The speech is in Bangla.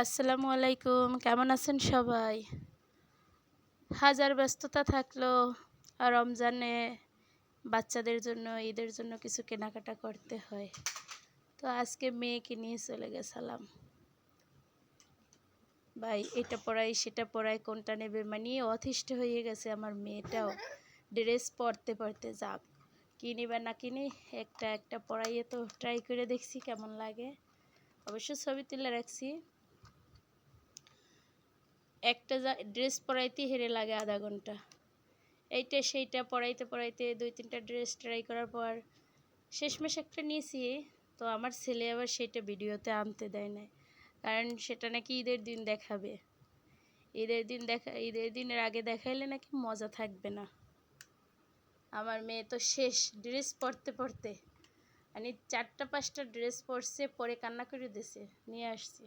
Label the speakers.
Speaker 1: আসসালামু আলাইকুম, কেমন আছেন সবাই? হাজার ব্যস্ততা থাকলেও রমজানে বাচ্চাদের জন্য, ঈদের জন্য কিছু কেনাকাটা করতে হয়। তো আজকে মেয়েকে নিয়ে চলে গেছিলাম। ভাই এটা পড়াই সেটা পড়াই কোনটা নেবে মানে অতিষ্ঠ হয়ে গেছে আমার মেয়েটাও। ড্রেস পরতে পরতে যাক, কী নিবে না কিনি একটা একটা পরাইয়ে তো ট্রাই করে দেখছি কেমন লাগে। অবশ্য ছবি তুলে রাখছি। একটা ড্রেস পরাইতেই হেরে লাগে আধা ঘন্টা। এইটা সেইটা পরাইতে পরাইতে 2-3টা ড্রেস ট্রাই করার পর শেষমেশ একটা নিয়েছি। তো আমার ছেলে আবার সেটা ভিডিওতে আনতে দেয় না, কারণ সেটা নাকি ঈদের দিন দেখাবে। ঈদের দিনের আগে দেখাইলে নাকি মজা থাকবে না। আমার মেয়ে তো শেষ ড্রেস পরতে পরতে, মানে 4টা 5টা ড্রেস পরছে, পরে কান্না করে দিয়েছে, নিয়ে আসছি।